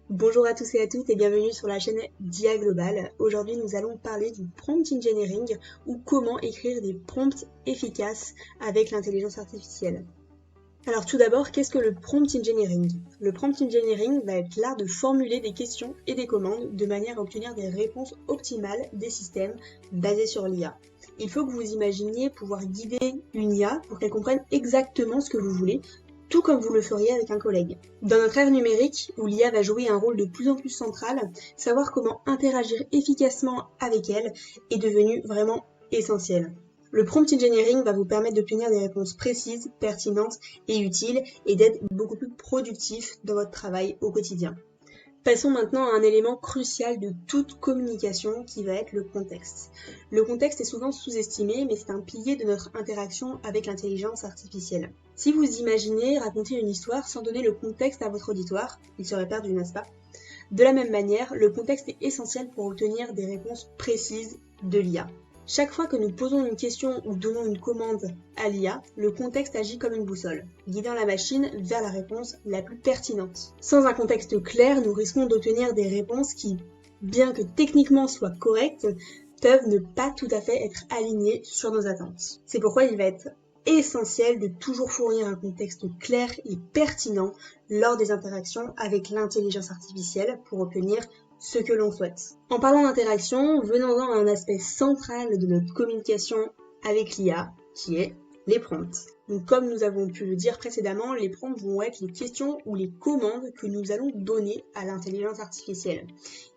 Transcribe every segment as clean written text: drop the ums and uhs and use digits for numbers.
Bonjour à tous et à toutes et bienvenue sur la chaîne d'IA Global. Aujourd'hui nous allons parler du prompt engineering ou comment écrire des prompts efficaces avec l'intelligence artificielle. Alors tout d'abord, qu'est-ce que le prompt engineering? Le prompt engineering va être l'art de formuler des questions et des commandes de manière à obtenir des réponses optimales des systèmes basés sur l'IA. Il faut que vous imaginiez pouvoir guider une IA pour qu'elle comprenne exactement ce que vous voulez, tout comme vous le feriez avec un collègue. Dans notre ère numérique, où l'IA va jouer un rôle de plus en plus central, savoir comment interagir efficacement avec elle est devenu vraiment essentiel. Le prompt engineering va vous permettre d'obtenir des réponses précises, pertinentes et utiles et d'être beaucoup plus productif dans votre travail au quotidien. Passons maintenant à un élément crucial de toute communication qui va être le contexte. Le contexte est souvent sous-estimé, mais c'est un pilier de notre interaction avec l'intelligence artificielle. Si vous imaginez raconter une histoire sans donner le contexte à votre auditoire, il serait perdu, n'est-ce pas? De la même manière, le contexte est essentiel pour obtenir des réponses précises de l'IA. Chaque fois que nous posons une question ou donnons une commande à l'IA, le contexte agit comme une boussole, guidant la machine vers la réponse la plus pertinente. Sans un contexte clair, nous risquons d'obtenir des réponses qui, bien que techniquement soient correctes, peuvent ne pas tout à fait être alignées sur nos attentes. C'est pourquoi il va être essentiel de toujours fournir un contexte clair et pertinent lors des interactions avec l'intelligence artificielle pour obtenir ce que l'on souhaite. En parlant d'interaction, venons-en à un aspect central de notre communication avec l'IA, qui est les prompts. Donc, comme nous avons pu le dire précédemment, les prompts vont être les questions ou les commandes que nous allons donner à l'intelligence artificielle.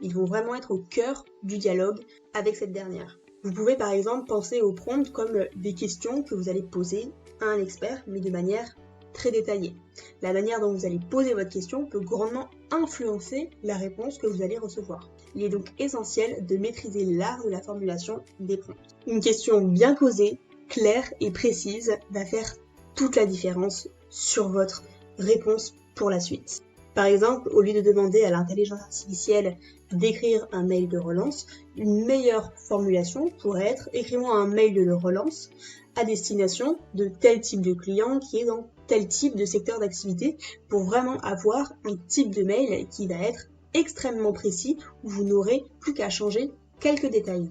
Ils vont vraiment être au cœur du dialogue avec cette dernière. Vous pouvez par exemple penser aux prompts comme des questions que vous allez poser à un expert, mais de manière très détaillée. La manière dont vous allez poser votre question peut grandement influencer la réponse que vous allez recevoir. Il est donc essentiel de maîtriser l'art de la formulation des prompts. Une question bien posée, claire et précise va faire toute la différence sur votre réponse pour la suite. Par exemple, au lieu de demander à l'intelligence artificielle d'écrire un mail de relance, une meilleure formulation pourrait être « écris-moi un mail de relance à destination de tel type de client qui est dans tel type de secteur d'activité » pour vraiment avoir un type de mail qui va être extrêmement précis où vous n'aurez plus qu'à changer quelques détails.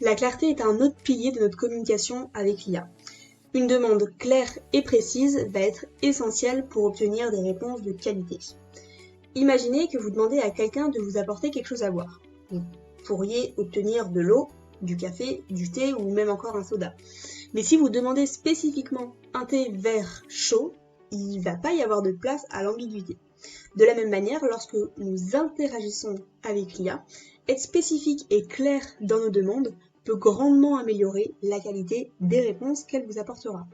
La clarté est un autre pilier de notre communication avec l'IA. Une demande claire et précise va être essentielle pour obtenir des réponses de qualité. Imaginez que vous demandez à quelqu'un de vous apporter quelque chose à boire. Vous pourriez obtenir de l'eau, du café, du thé ou même encore un soda. Mais si vous demandez spécifiquement un thé vert chaud, il ne va pas y avoir de place à l'ambiguïté. De la même manière, lorsque nous interagissons avec l'IA, être spécifique et clair dans nos demandes peut grandement améliorer la qualité des réponses qu'elle vous apportera.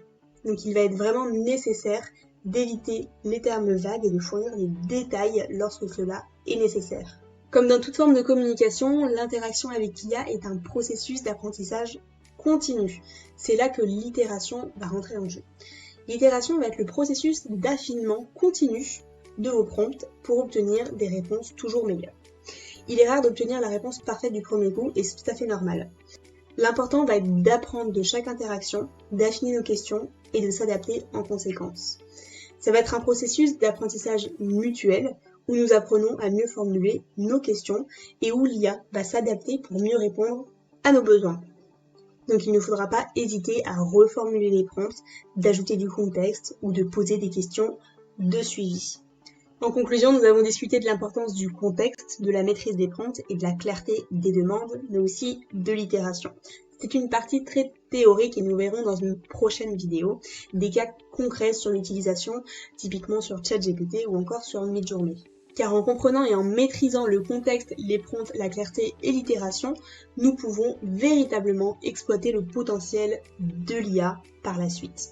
Donc il va être vraiment nécessaire d'éviter les termes vagues et de fournir des détails lorsque cela est nécessaire. Comme dans toute forme de communication, l'interaction avec l'IA est un processus d'apprentissage continu. C'est là que l'itération va rentrer en jeu. L'itération va être le processus d'affinement continu de vos prompts pour obtenir des réponses toujours meilleures. Il est rare d'obtenir la réponse parfaite du premier coup et c'est tout à fait normal. L'important va être d'apprendre de chaque interaction, d'affiner nos questions et de s'adapter en conséquence. Ça va être un processus d'apprentissage mutuel où nous apprenons à mieux formuler nos questions et où l'IA va s'adapter pour mieux répondre à nos besoins. Donc il ne faudra pas hésiter à reformuler les prompts, d'ajouter du contexte ou de poser des questions de suivi. En conclusion, nous avons discuté de l'importance du contexte, de la maîtrise des prompts et de la clarté des demandes, mais aussi de l'itération. C'est une partie très théorique et nous verrons dans une prochaine vidéo des cas concrets sur l'utilisation, typiquement sur ChatGPT ou encore sur Midjourney. Car en comprenant et en maîtrisant le contexte, les prompts, la clarté et l'itération, nous pouvons véritablement exploiter le potentiel de l'IA par la suite.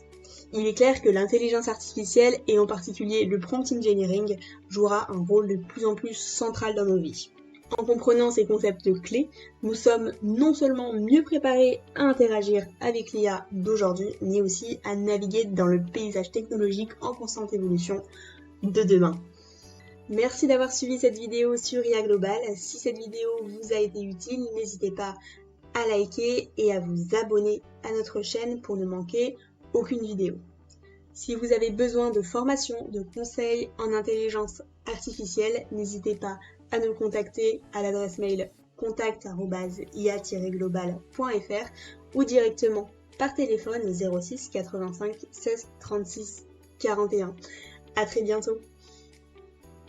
Il est clair que l'intelligence artificielle, et en particulier le prompt engineering, jouera un rôle de plus en plus central dans nos vies. En comprenant ces concepts clés, nous sommes non seulement mieux préparés à interagir avec l'IA d'aujourd'hui, mais aussi à naviguer dans le paysage technologique en constante évolution de demain. Merci d'avoir suivi cette vidéo sur IA Global. Si cette vidéo vous a été utile, n'hésitez pas à liker et à vous abonner à notre chaîne pour ne manquer aucune vidéo. Si vous avez besoin de formation, de conseils en intelligence artificielle, n'hésitez pas à nous contacter à l'adresse mail contact@ia-global.fr ou directement par téléphone au 06 85 16 36 41. À très bientôt.